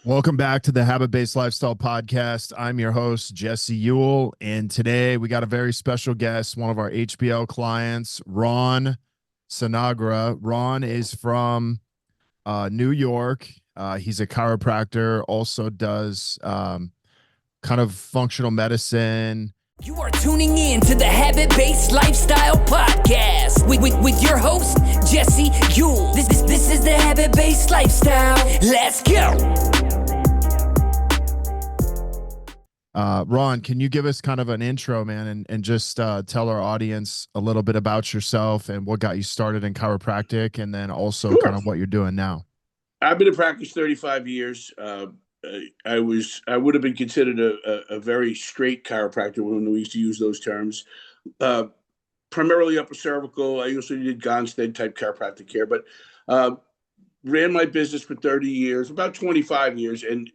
Welcome back to the Habit Based Lifestyle Podcast. I'm your host, Jesse Ewell. And today we got a very special guest, one of our HBL clients, Ron Sinagra. Ron is from New York. He's a chiropractor, also does kind of functional medicine. You are tuning in to the Habit Based Lifestyle Podcast with your host, Jesse Ewell. This is the Habit Based Lifestyle. Let's go. Ron, can you give us kind of an intro, man, and just tell our audience a little bit about yourself and what got you started in chiropractic, and then also Sure. kind of what you're doing now? I've been in practice 35 years. I would have been considered a very straight chiropractor when we used to use those terms. Primarily upper cervical. I usually did Gonstead type chiropractic care, but ran my business for 30 years, about 25 years, and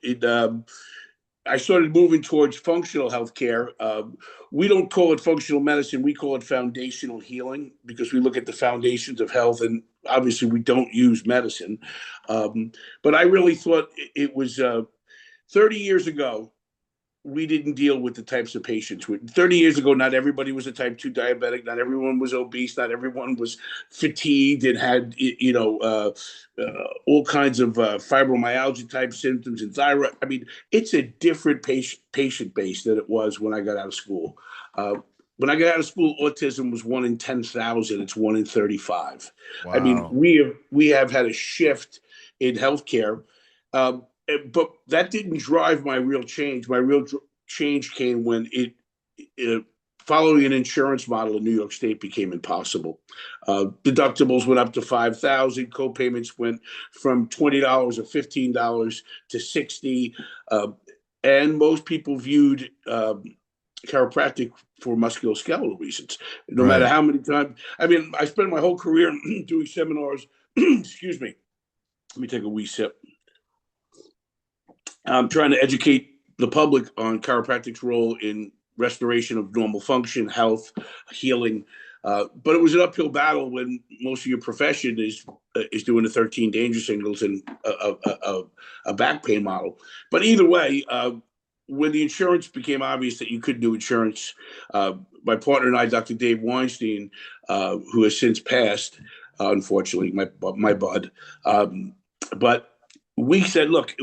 I started moving towards functional healthcare. We don't call it functional medicine. We call it foundational healing because we look at the foundations of health, and obviously we don't use medicine. But I really thought it was 30 years ago, we didn't deal with the types of patients. 30 years ago, not everybody was a type 2 diabetic. Not everyone was obese. Not everyone was fatigued and had, all kinds of fibromyalgia type symptoms and thyroid. I mean, it's a different patient base than it was when I got out of school. When I got out of school, autism was 1 in 10,000. It's 1 in 35. Wow. I mean, we have had a shift in healthcare. But that didn't drive my real change. My real change came when following an insurance model in New York State became impossible. Deductibles went up to $5,000. Co-payments went from $20 or $15 to $60. And most people viewed chiropractic for musculoskeletal reasons, no matter how many times. I mean, I spent my whole career doing seminars. Excuse me. Let me take a wee sip. I'm trying to educate the public on chiropractic's role in restoration of normal function, health, healing. But it was an uphill battle when most of your profession is doing the 13 danger signals and a back pain model. But either way, when the insurance became obvious that you couldn't do insurance, my partner and I, Dr. Dave Weinstein, who has since passed, unfortunately, my bud, but we said, look,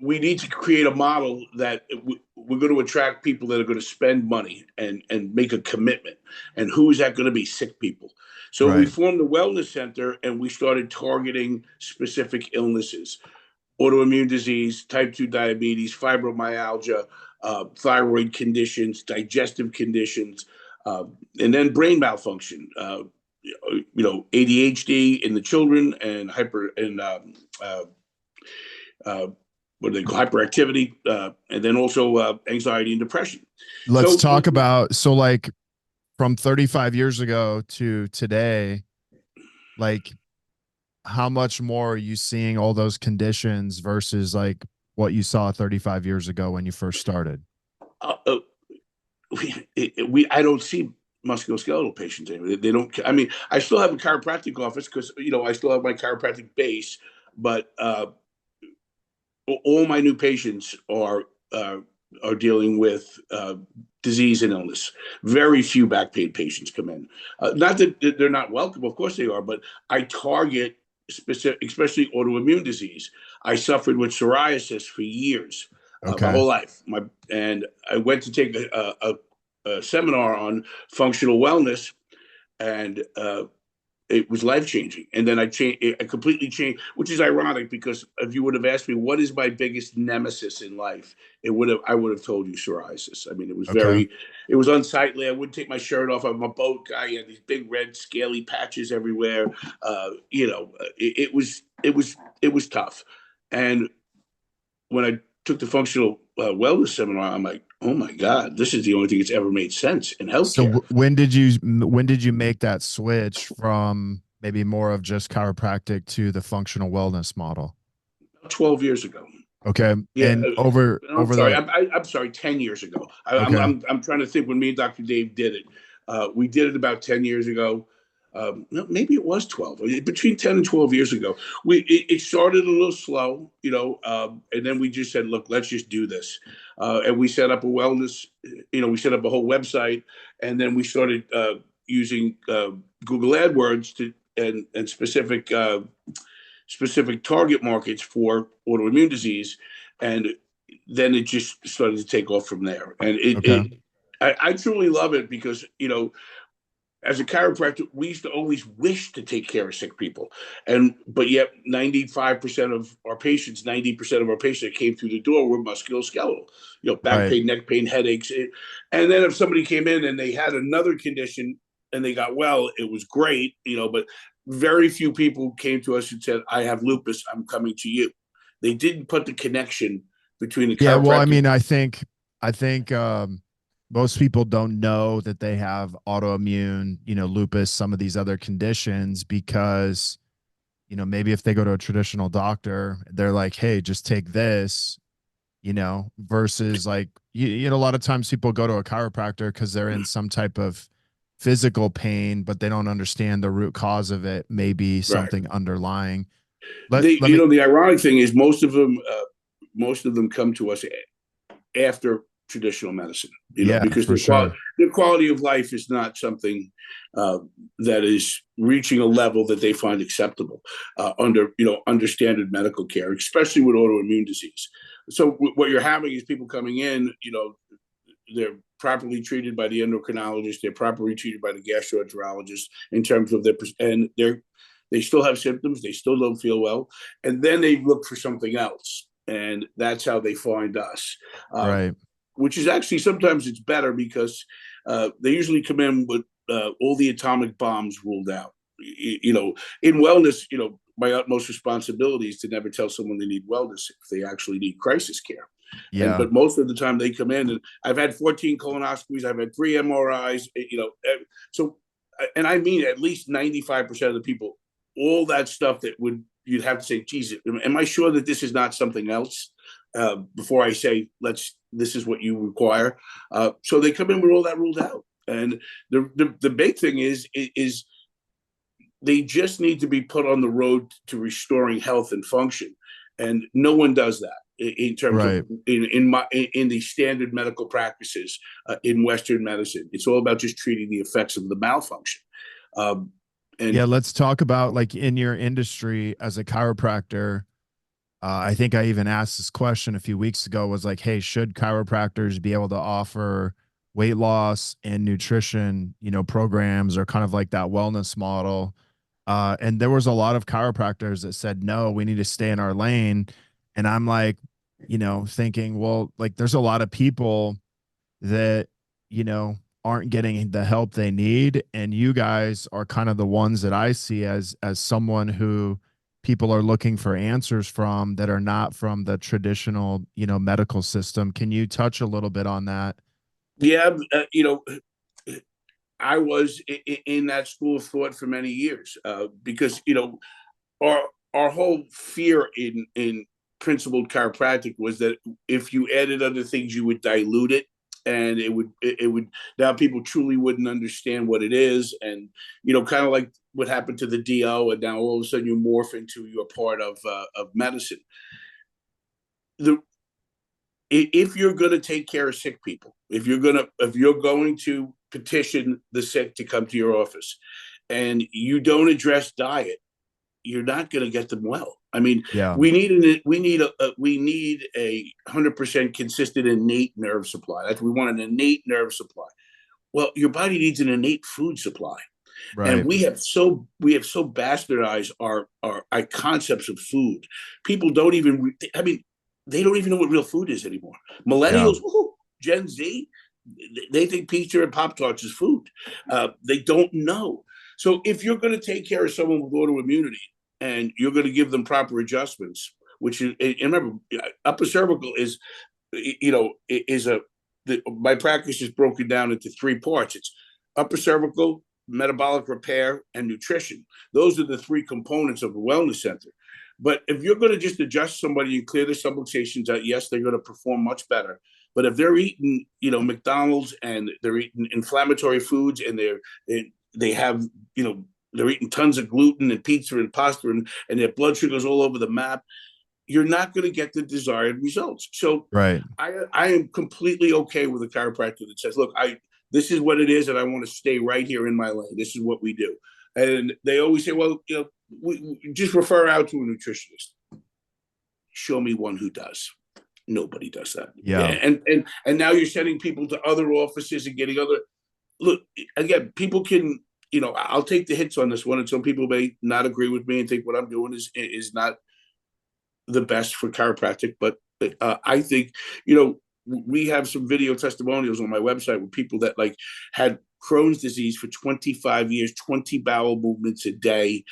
we need to create a model that we're going to attract people that are going to spend money and make a commitment. And who is that going to be? Sick people. So we formed a wellness center and we started targeting specific illnesses: autoimmune disease, type 2 diabetes, fibromyalgia, thyroid conditions, digestive conditions, and then brain malfunction. ADHD in the children and what do they call hyperactivity, and then also anxiety and depression. Let's talk about, like from 35 years ago to today, like how much more are you seeing all those conditions versus like what you saw 35 years ago when you first started? I don't see musculoskeletal patients anymore. They don't. I mean, I still have a chiropractic office because I still have my chiropractic base, but all my new patients are dealing with disease and illness. Very few back pain patients come in. Not that they're not welcome, of course they are, but I target specific, especially autoimmune disease. I suffered with psoriasis for years, my whole life. And I went to take a seminar on functional wellness, and it was life-changing. And then I completely changed, which is ironic because if you would have asked me, what is my biggest nemesis in life? I would have told you psoriasis. I mean, it was it was unsightly. I wouldn't take my shirt off. I'm a boat guy. I had these big red scaly patches everywhere. It was tough. And when I took the functional wellness seminar, I'm like, oh my God, this is the only thing that's ever made sense in healthcare. So when did you make that switch from maybe more of just chiropractic to the functional wellness model? 12 years ago. Okay. Yeah. And I'm sorry, 10 years ago. I'm trying to think when me and Dr. Dave did it. We did it about 10 years ago. no, maybe it was 12, between 10 and 12 years ago. It started a little slow, and then we just said, look, let's just do this. And we set up a wellness, we set up a whole website, and then we started using Google AdWords and specific target markets for autoimmune disease. And then it just started to take off from there. And I truly love it because, as a chiropractor, we used to always wish to take care of sick people. But yet 90% of our patients that came through the door were musculoskeletal, back pain, neck pain, headaches. And then if somebody came in and they had another condition and they got well, it was great, but very few people came to us and said, I have lupus, I'm coming to you. They didn't put the connection between the chiropractic. Yeah, well, I mean, I think most people don't know that they have autoimmune, lupus, some of these other conditions, because, maybe if they go to a traditional doctor, they're like, hey, just take this, versus like, a lot of times people go to a chiropractor because they're in some type of physical pain, but they don't understand the root cause of it, maybe something underlying. The ironic thing is most of them come to us after traditional medicine, because their quality of life is not something that is reaching a level that they find acceptable under standard medical care, especially with autoimmune disease. So what you're having is people coming in, they're properly treated by the endocrinologist, they're properly treated by the gastroenterologist in terms of they still have symptoms, they still don't feel well, and then they look for something else, and that's how they find us. Which is actually, sometimes it's better because they usually come in with all the atomic bombs ruled out. In wellness, my utmost responsibility is to never tell someone they need wellness if they actually need crisis care. But most of the time they come in, and I've had 14 colonoscopies, I've had 3 MRIs, so, and I mean at least 95% of the people, all that stuff that you'd have to say, geez, am I sure that this is not something else? Before I say, this is what you require. So they come in with all that ruled out. And the big thing is they just need to be put on the road to restoring health and function. And no one does that in terms of in the standard medical practices in Western medicine. It's all about just treating the effects of the malfunction. Let's talk about, like, in your industry as a chiropractor. I think I even asked this question a few weeks ago, was like, hey, should chiropractors be able to offer weight loss and nutrition, programs, or kind of like that wellness model? And there was a lot of chiropractors that said, no, we need to stay in our lane. And I'm like, thinking, well, like, there's a lot of people that, aren't getting the help they need. And you guys are kind of the ones that I see as someone who people are looking for answers from, that are not from the traditional, medical system. Can you touch a little bit on that? Yeah. I was in that school of thought for many years because, our whole fear in principled chiropractic was that if you added other things, you would dilute it. And it would now people truly wouldn't understand what it is. And, kind of like what happened to the DO, and now all of a sudden you morph into you're part of medicine. If you're going to take care of sick people, if you're going to petition the sick to come to your office, and you don't address diet, you're not going to get them well. I mean, we need a 100% consistent innate nerve supply. We want an innate nerve supply. Well, your body needs an innate food supply. And we have so bastardized our concepts of food. People don't even, they don't even know what real food is anymore. Millennials, Gen Z, they think pizza and Pop-Tarts is food. They don't know. So if you're going to take care of someone with autoimmunity, and you're going to give them proper adjustments, which is, and remember, upper cervical is, my practice is broken down into 3 parts. It's upper cervical, metabolic repair, and nutrition. Those are the 3 components of a wellness center. But if you're going to just adjust somebody and clear the subluxations out, yes, they're going to perform much better. But if they're eating, McDonald's, and they're eating inflammatory foods, and they have, they're eating tons of gluten and pizza and pasta, and their blood sugar's all over the map, you're not going to get the desired results. So Right. I am completely okay with a chiropractor that says, look, this is what it is, and I want to stay right here in my lane. This is what we do. And they always say, well, we just refer out to a nutritionist. Show me one who does. Nobody does that. Yeah. And now you're sending people to other offices and getting other. Look, again, people can, I'll take the hits on this one, and some people may not agree with me and think what I'm doing is not the best for chiropractic, but I think, we have some video testimonials on my website with people that had Crohn's disease for 25 years, 20 bowel movements a day,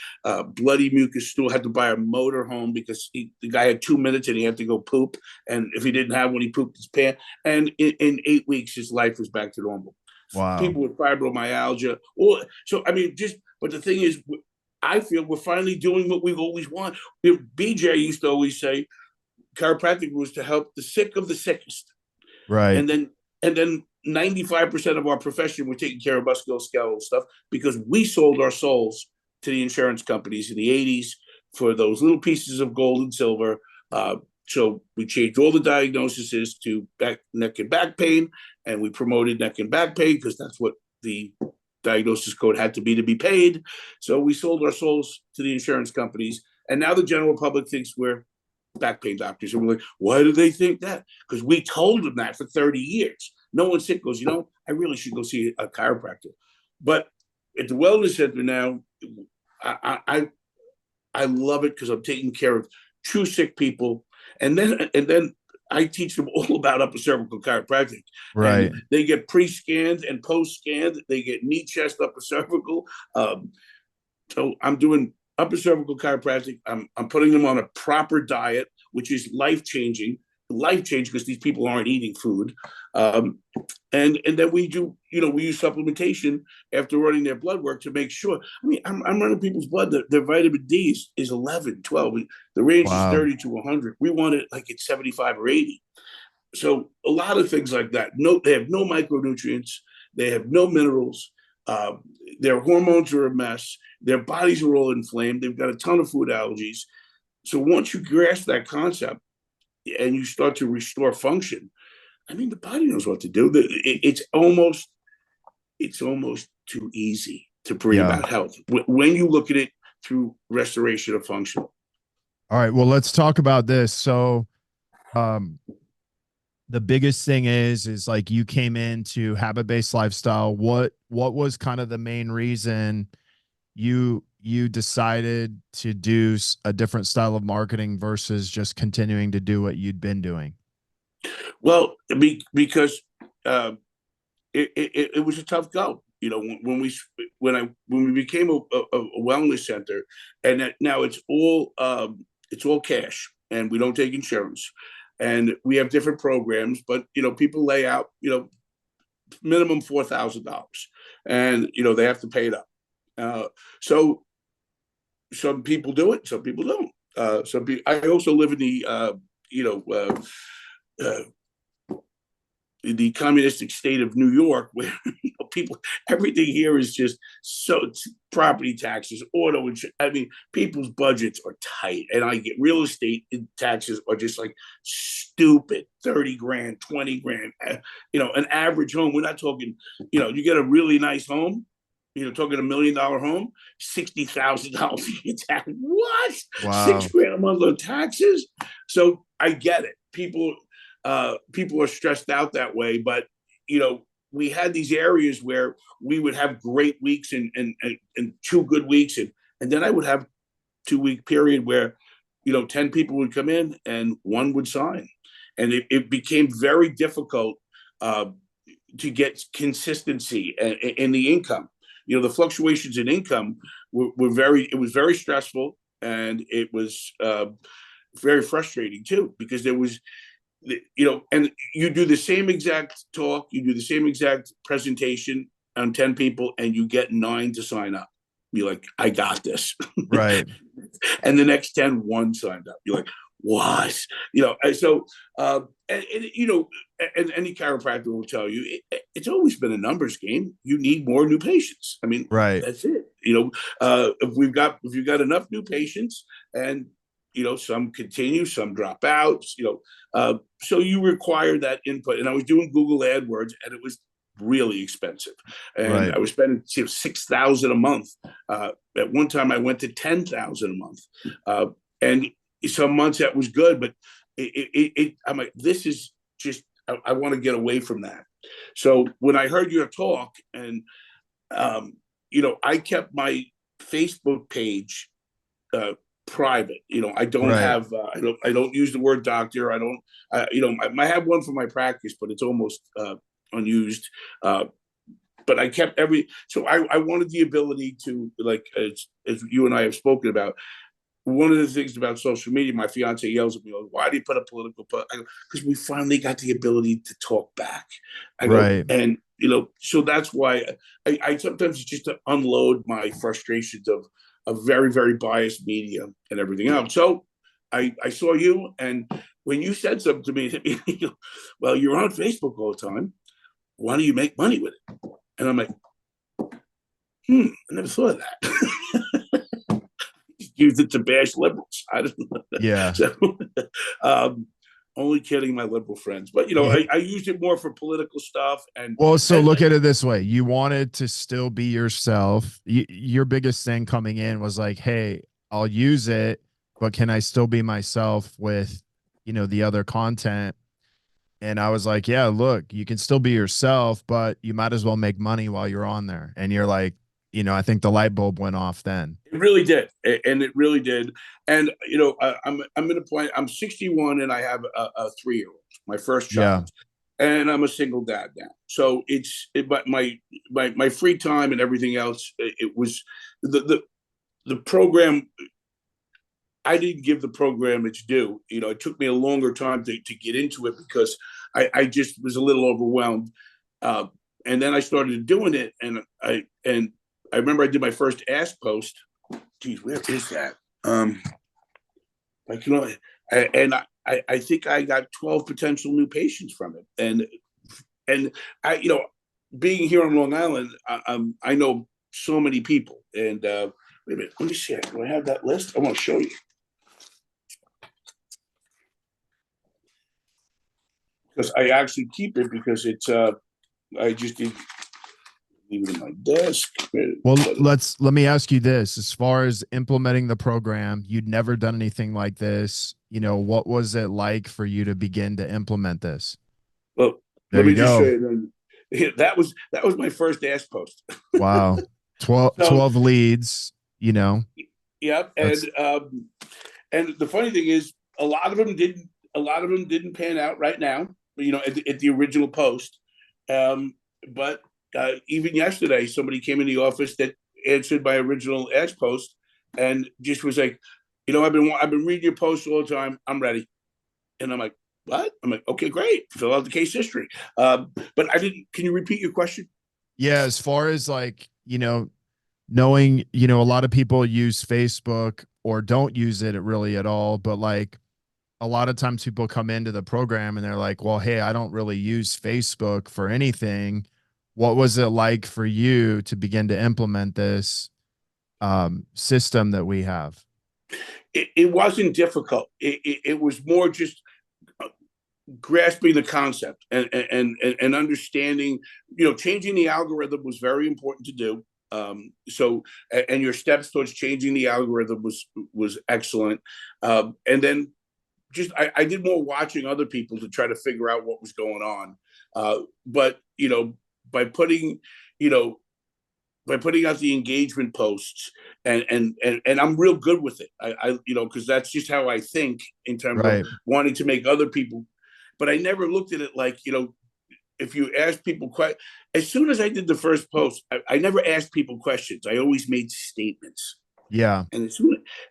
bloody mucus stool, had to buy a motor home because the guy had 2 minutes and he had to go poop. And if he didn't have one, he pooped his pants. And in 8 weeks, his life was back to normal. Wow. People with fibromyalgia. But the thing is, I feel we're finally doing what we've always wanted. BJ used to always say, chiropractic was to help the sick of the sickest. Right. And then 95% of our profession were taking care of musculoskeletal stuff because we sold our souls to the insurance companies in the 80s for those little pieces of gold and silver. So we changed all the diagnoses to neck and back pain, and we promoted neck and back pain because that's what the diagnosis code had to be paid. So we sold our souls to the insurance companies, and now the general public thinks we're back pain doctors. And we're like, why do they think that? Because we told them that for 30 years. No one sick goes, I really should go see a chiropractor. But at the wellness center now, I love it because I'm taking care of true sick people. And then I teach them all about upper cervical chiropractic. Right. And they get pre-scanned and post-scanned. They get knee, chest, upper cervical. So I'm doing upper cervical chiropractic. I'm putting them on a proper diet, which is life-changing because these people aren't eating food. And then we do, we use supplementation after running their blood work to make sure. I mean, I'm running people's blood. Their vitamin D is 11, 12. The range is 30 to 100. We want it like it's 75 or 80. So a lot of things like that. They have no micronutrients. They have no minerals. Their hormones are a mess. Their bodies are all inflamed. They've got a ton of food allergies. So once you grasp that concept and you start to restore function, I mean, the body knows what to do. It's almost too easy to bring about health when you look at it through restoration of function. All right. Well, let's talk about this. So, the biggest thing is like you came into habit-based lifestyle. What was kind of the main reason you decided to do a different style of marketing versus just continuing to do what you'd been doing? Well, because it was a tough go. When we became a wellness center, and now it's all cash, and we don't take insurance, and we have different programs, but people lay out minimum $4,000, and they have to pay it up. So some people do it, some people don't. I also live in the communistic state of New York, where everything here is just property taxes, auto insurance. I mean, people's budgets are tight, and I get real estate taxes are just like stupid, 30 grand, 20 grand. An average home. We're not talking. You get a really nice home. Talking $1 million home, $60,000 in tax. What? Wow. $6 grand a month on taxes. So I get it. People are stressed out that way, but we had these areas where we would have great weeks and 2 good weeks, and then I would have 2-week period where 10 people would come in and 1 would sign, and it became very difficult to get consistency in the income. The fluctuations in income it was very stressful, and it was very frustrating too, because there was, and you do the same exact talk, you do the same exact presentation on 10 people, and you get 9 to sign up. You're like, I got this. Right. And the next 1 signed up. You're like, what? And so, and any chiropractor will tell you it's always been a numbers game. You need more new patients. I mean, Right. that's it. If you've got enough new patients, and some continue, some drop out. So you require that input. And I was doing Google AdWords, and it was really expensive, and Right. I was spending $6,000 a month. At one time, I went to $10,000 a month, and some months that was good, but I'm like, this is just, I want to get away from that. So when I heard your talk, and I kept my Facebook page private. I don't Right. have, I don't use the word doctor. I don't, I have one for my practice, but it's almost unused. But I kept so I wanted the ability to, like, as you and I have spoken about, one of the things about social media, my fiance yells at me, why do you put a political post? I go, because we finally got the ability to talk back. I go, Right. and, so that's why I sometimes just to unload my frustrations of very, very biased media and everything else. So I saw you, and when you said something to me, well, you're on Facebook all the time. Why don't you make money with it? And I'm like, I never thought of that. Use it to bash liberals. I don't know. Yeah. So, only kidding, my liberal friends. But I used it more for political stuff. And well, so look at it this way: you wanted to still be yourself. Your biggest thing coming in was like, "Hey, I'll use it, but can I still be myself with, the other content?" And I was like, "Yeah, look, you can still be yourself, but you might as well make money while you're on there." And you're like, I think the light bulb went off then. It really did, and it really did. And I'm at a point. I'm 61, and I have a 3-year-old, my first child, and I'm a single dad now. So but my free time and everything else. It was the program. I didn't give the program its due. It took me a longer time to get into it because I just was a little overwhelmed. And then I started doing it, and I remember I did my first Ask post. Geez, where is that? I think I got 12 potential new patients from it, and I, being here on Long Island, I know so many people. And wait a minute, let me see. Do I have that list? I want to show you, because I actually keep it because it's I just did leave it in my desk. Well, let me ask you this: as far as implementing the program, you'd never done anything like this. What was it like for you to begin to implement this? Well, let me just show you. That was my first Ask post. Wow. 12 leads, Yep. And the funny thing is, a lot of them didn't pan out right now, at the original post. But even yesterday, somebody came in the office that answered my original Ask post and just was like, I've been reading your posts all the time. I'm ready. And I'm like, what? I'm like, okay, great. Fill out the case history. But I didn't. Can you repeat your question? Yeah, as far as like, knowing, a lot of people use Facebook or don't use it really at all, but like a lot of times people come into the program and they're like, well, hey, I don't really use Facebook for anything. What was it like for you to begin to implement this system that we have? It wasn't difficult. It was more just grasping the concept and understanding. Changing the algorithm was very important to do. And your steps towards changing the algorithm was excellent. And then just I did more watching other people to try to figure out what was going on. But by putting out the engagement posts, and I'm real good with it. I because that's just how I think in terms of wanting to make other people. But I never looked at it like, if you ask people questions. As soon as I did the first post, I never asked people questions. I always made statements. Yeah. And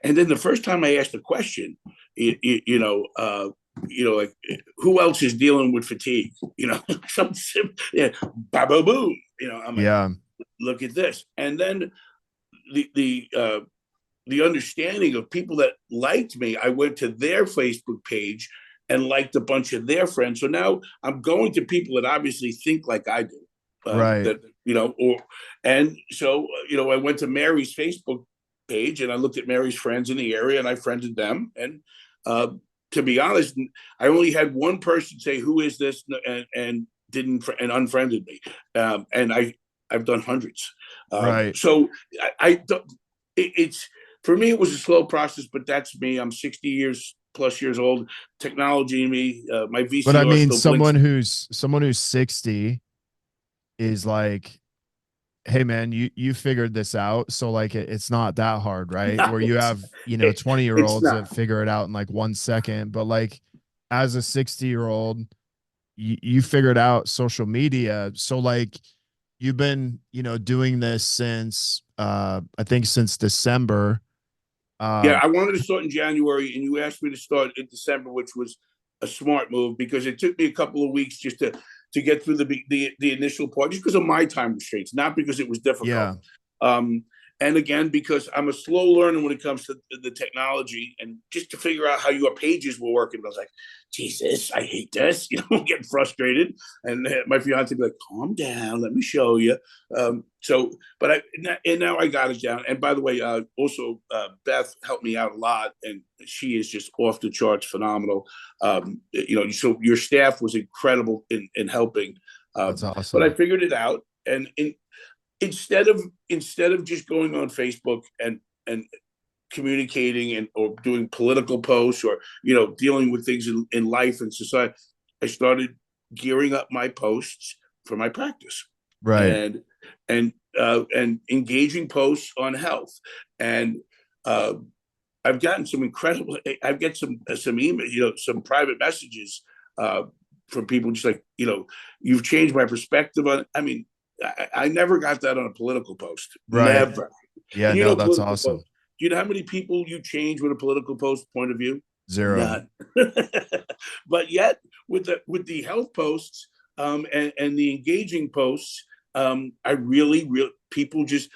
then the first time I asked a question, like, who else is dealing with fatigue? Boom. I'm like, look at this. And then the the understanding of people that liked me, I went to their Facebook page and liked a bunch of their friends. So now I'm going to people that obviously think like I do. Right. That, and so, I went to Mary's Facebook page and I looked at Mary's friends in the area and I friended them. And to be honest, I only had one person say, "Who is this?" and unfriended me. And I've done hundreds. Right. So I don't, it's, for me, it was a slow process, but that's me. I'm 60 years plus years old. Technology in me, my VCR But I mean, still blinks. someone who's 60 is like, hey man, you figured this out. So like, it's not that hard, right? No, Where you have, 20-year-olds that figure it out in like 1 second. But like, as a 60-year-old, you figured out social media. So like, you've been, doing this since, I think since December. Yeah, I wanted to start in January, and you asked me to start in December, which was a smart move because it took me a couple of weeks just to get through the initial part, just because of my time restraints, not because it was difficult. Yeah. And again, because I'm a slow learner when it comes to the technology, and just to figure out how your pages were working, I was like, Jesus, I hate this. Getting frustrated. And my fiance would be like, calm down, let me show you. But now I got it down. And by the way, also Beth helped me out a lot, and she is just off the charts, phenomenal. So your staff was incredible in helping. That's awesome. But I figured it out, and instead of just going on Facebook and communicating or doing political posts or dealing with things in life and society, I started gearing up my posts for my practice, right, and engaging posts on health. And I've gotten some incredible. I've got some email, some private messages from people just like, you've changed my perspective on. I mean, I never got that on a political post. right. Never. Yeah, And no, that's awesome. Post, do you know how many people you change with a political post point of view? Zero. None. But yet with the health posts and the engaging posts, I really people just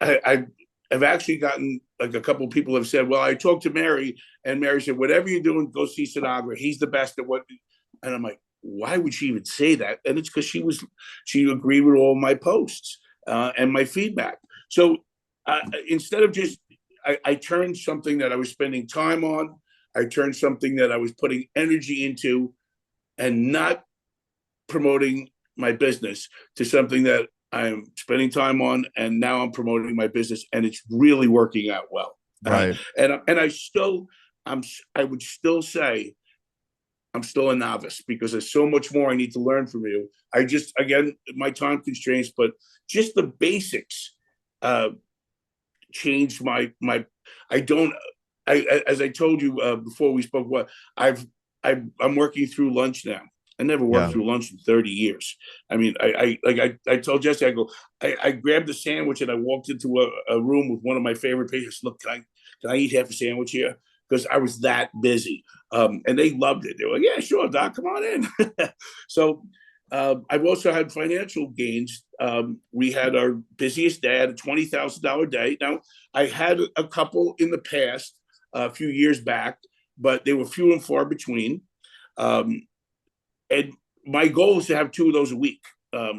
I've actually gotten like a couple of people have said, well, I talked to Mary, and Mary said, whatever you're doing, go see Sinagra. He's the best at what. And I'm like, why would she even say that? And it's because she agreed with all my posts and my feedback. So instead of just, I turned something that I was spending time on, I turned something that I was putting energy into and not promoting my business to something that I'm spending time on, and now I'm promoting my business, and it's really working out well. Right. And I would still say I'm still a novice because there's so much more I need to learn from you. Again, my time constraints, but just the basics changed as I told you before we spoke, I'm working through lunch now. I never worked through lunch in 30 years. I mean, I told Jesse, I grabbed a sandwich and I walked into a room with one of my favorite patients. Look, can I eat half a sandwich here? Because I was that busy. And they loved it. They were like, yeah, sure, Doc, come on in. So I've also had financial gains. We had our busiest day, a $20,000 day. Now, I had a couple in the past, a few years back, but they were few and far between. And my goal is to have 2 of those a week. I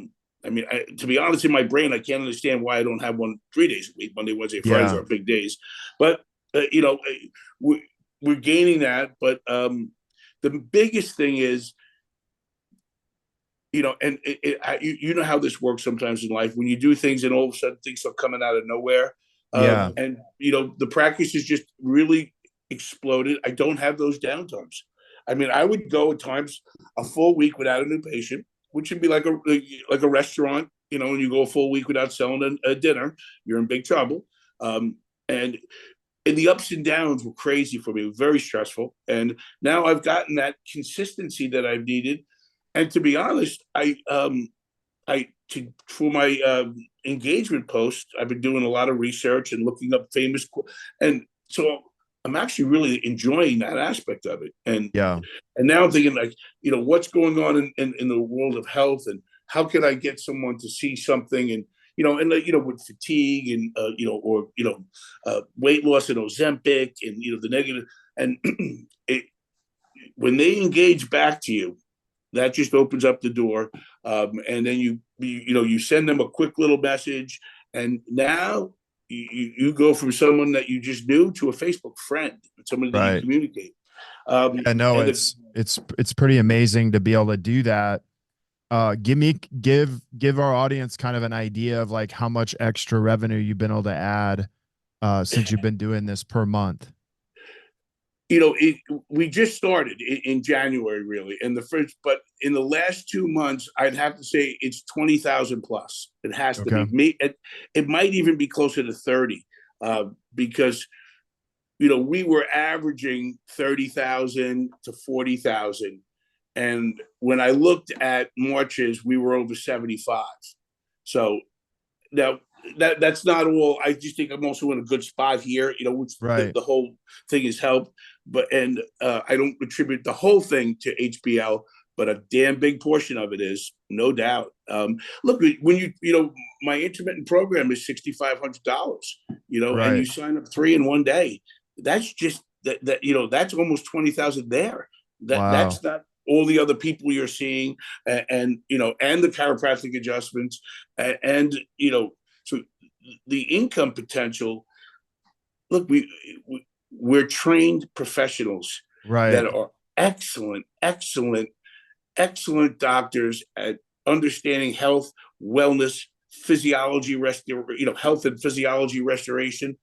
mean, to be honest, in my brain, I can't understand why I don't have one 3 days a week. Monday, Wednesday, Fridays are big days. But, we're gaining that. But the biggest thing is, and you know how this works sometimes in life when you do things and all of a sudden things are coming out of nowhere. And, the practice has just really exploded. I don't have those downtimes. I mean, I would go at times a full week without a new patient, which would be like a restaurant. When you go a full week without selling a dinner, you're in big trouble. And the ups and downs were crazy for me, very stressful. And now I've gotten that consistency that I've needed. And to be honest, for my engagement post, I've been doing a lot of research and looking up famous, and so I'm actually really enjoying that aspect of it. And now I'm thinking like, what's going on in the world of health, and how can I get someone to see something? And with fatigue and weight loss and Ozempic and the negative, and when they engage back to you, that just opens up the door, and then you send them a quick little message, and now you go from someone that you just knew to a Facebook friend, someone that you communicate. I know it's pretty amazing to be able to do that. Give our audience kind of an idea of like how much extra revenue you've been able to add since you've been doing this per month. We just started in January, really, but in the last 2 months, I'd have to say it's 20,000 plus. It has to be. It might even be closer to 30, because we were averaging 30,000 to 40,000, and when I looked at Marches, we were over 75. So now that's not all. I just think I'm also in a good spot here, which the whole thing has helped. I don't attribute the whole thing to HBL, but a damn big portion of it is, no doubt. Look, when my intermittent program is $6,500, and you sign up 3 in one day, that's just that's almost 20,000 there. That's not all the other people you're seeing, and the chiropractic adjustments, and so the income potential. Look, we're trained professionals that are excellent doctors at understanding health, wellness, physiology, health and physiology restoration.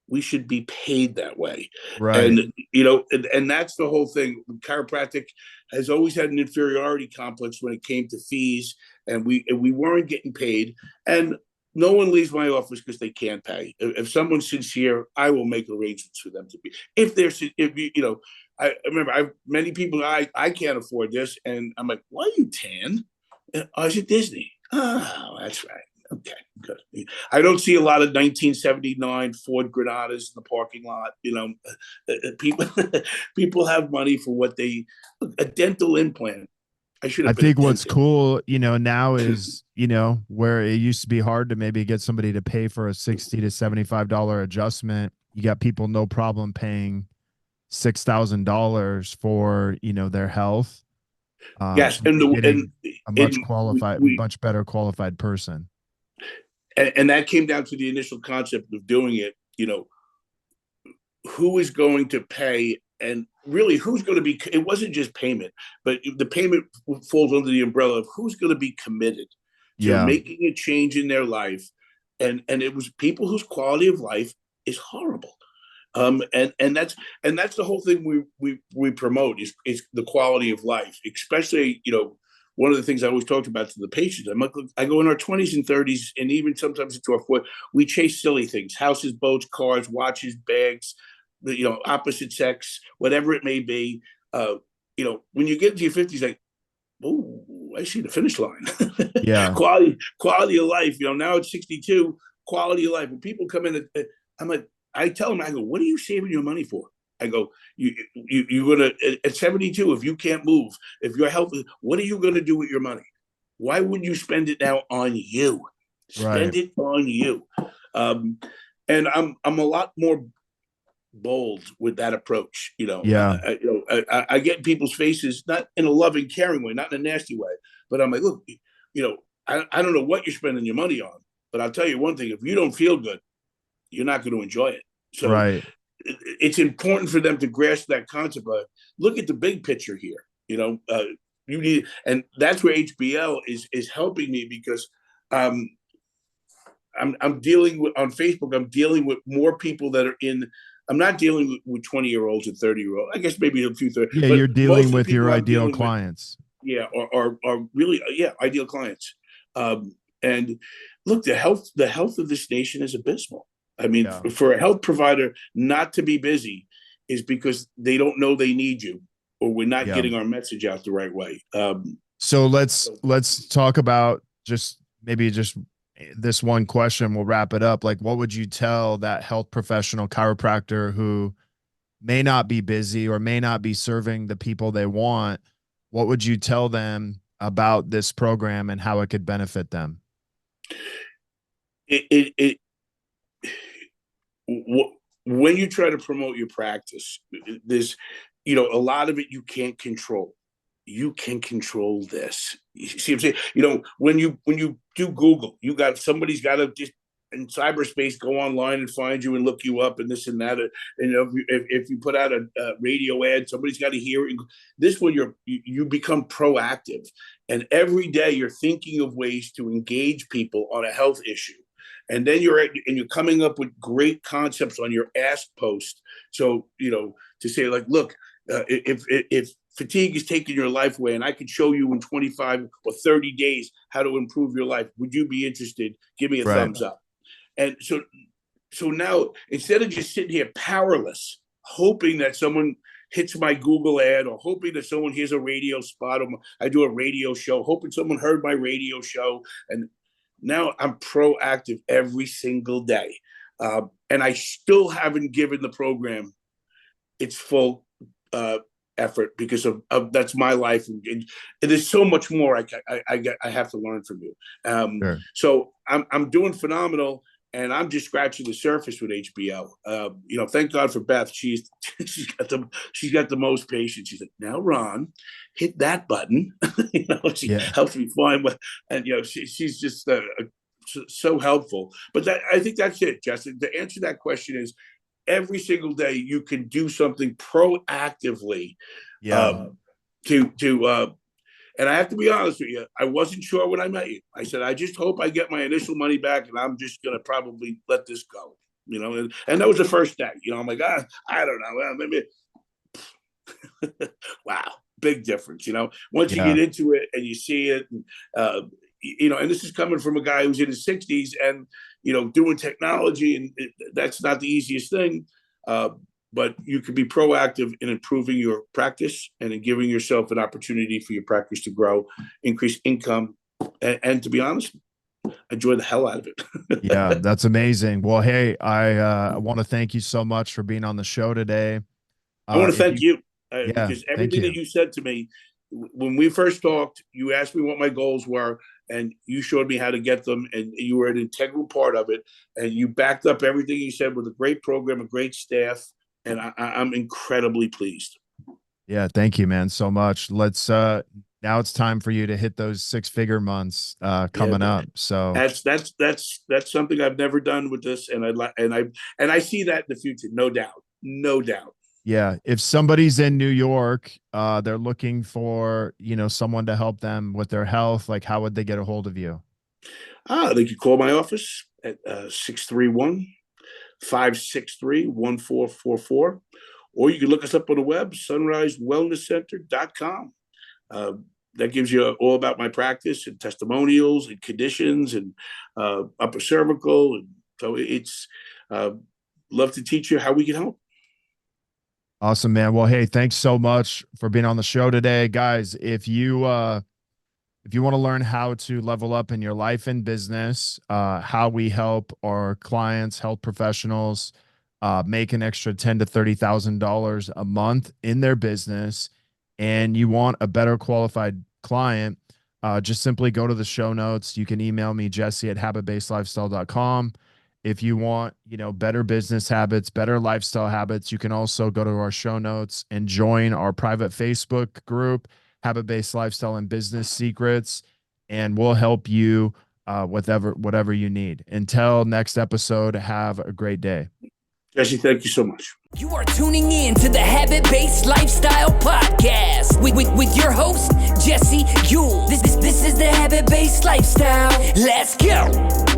We should be paid that way. And, and that's the whole thing. Chiropractic has always had an inferiority complex when it came to fees, and we weren't getting paid. And no one leaves my office because they can't pay. If someone's sincere, I will make arrangements for them to be. I remember many people, I can't afford this, and I'm like, why are you tan? I was at Disney. Oh, that's right. Okay, good. I don't see a lot of 1979 Ford Granadas in the parking lot. People have money for a dental implant. I think what's cool, now is, where it used to be hard to maybe get somebody to pay for a $60 to $75 adjustment. You got people no problem paying $6,000 for, their health. Yes, and a much better qualified person. And that came down to the initial concept of doing it. Who is going to pay, and really who's going to be? It wasn't just payment, but the payment falls under the umbrella of who's going to be committed to making a change in their life, and it was people whose quality of life is horrible. And that's the whole thing we promote is the quality of life, especially one of the things I always talked about to the patients. I go in our 20s and 30s, and even sometimes into our 40s, we chase silly things: houses, boats, cars, watches, bags, opposite sex, whatever it may be. When you get into your 50s, like, oh, I see the finish line. Yeah, quality of life. Now it's 62. Quality of life. When people come in, I'm like, I tell them, I go, what are you saving your money for? I go, you're gonna at 72, if you can't move, if you're healthy, what are you gonna do with your money? Why wouldn't you spend it now on you? Spend it on you. And I'm a lot more bold with that approach. I get in people's faces, not in a loving, caring way, not in a nasty way, but I'm like, look, I don't know what you're spending your money on, but I'll tell you one thing: if you don't feel good, you're not going to enjoy it. So it's important for them to grasp that concept of look at the big picture here. You need, and that's where HBL is helping me, because I'm dealing with, on Facebook, I'm dealing with more people that are I'm not dealing with 20-year-olds and 30-year-olds. I guess maybe a few 30. Yeah, you're dealing with your ideal clients. Or really, ideal clients. And look, the health of this nation is abysmal. I mean, for a health provider not to be busy is because they don't know they need you, or we're not getting our message out the right way. So let's talk about just this one question. We'll wrap it up. Like, what would you tell that health professional chiropractor who may not be busy or may not be serving the people they want? What would you tell them about this program and how it could benefit them? it when you try to promote your practice, there's, a lot of it you can't control. You can control this. You see what I'm saying? When you do Google, somebody's got to just in cyberspace go online and find you and look you up and this and that. And if you put out a radio ad, somebody's got to hear it. This one, you become proactive, and every day you're thinking of ways to engage people on a health issue. And then you're coming up with great concepts on your ask post. So, to say like, look, if fatigue is taking your life away and I could show you in 25 or 30 days how to improve your life, would you be interested? Give me a thumbs up. And so now instead of just sitting here powerless, hoping that someone hits my Google ad or hoping that someone hears a radio spot, or I do a radio show, hoping someone heard my radio show, and now I'm proactive every single day. And I still haven't given the program its full effort because of that's my life. And there's so much more I have to learn from you. Sure. So I'm doing phenomenal, and I'm just scratching the surface with HBO. Thank God for Beth. She's got the most patience. She's like, now Ron, hit that button. She helps me find what, and she's just so helpful. But I think that's it, Justin. The answer to that question is every single day you can do something proactively. And I have to be honest with you, I wasn't sure when I met you. I said, I just hope I get my initial money back, and I'm just going to probably let this go, and that was the first day. I'm like, I don't know. Maybe. Wow, big difference. Once you get into it and you see it, and this is coming from a guy who's in his 60s and, doing technology, and that's not the easiest thing. But you can be proactive in improving your practice and in giving yourself an opportunity for your practice to grow, increase income, and to be honest, enjoy the hell out of it. Yeah, that's amazing. Well, hey, I want to thank you so much for being on the show today. I want to thank you because everything that you said to me when we first talked, you asked me what my goals were, and you showed me how to get them, and you were an integral part of it, and you backed up everything you said with a great program, a great staff. And I'm incredibly pleased. Yeah. Thank you, man, so much. Let's, now it's time for you to hit those 6-figure months coming up. So that's something I've never done with this. And I see that in the future. No doubt. Yeah. If somebody's in New York, they're looking for, someone to help them with their health. Like, how would they get a hold of you? They could call my office at 631-563-1444, or you can look us up on the web, sunrisewellnesscenter.com. That gives you all about my practice and testimonials and conditions and upper cervical. And so it's love to teach you how we can help. Awesome, man. Well, hey, thanks so much for being on the show today, guys. If you want to learn how to level up in your life and business, how we help our clients, health professionals, make an extra $10,000 to $30,000 a month in their business, and you want a better qualified client, just simply go to the show notes. You can email me, jesse@habitbasedlifestyle.com. If you want, better business habits, better lifestyle habits, you can also go to our show notes and join our private Facebook group, Habit-Based Lifestyle and Business Secrets, and we'll help you whatever you need. Until next episode, have a great day. Jesse, thank you so much. You are tuning in to the Habit-Based Lifestyle Podcast with your host, Jesse Ewell. This is the Habit-Based Lifestyle. Let's go.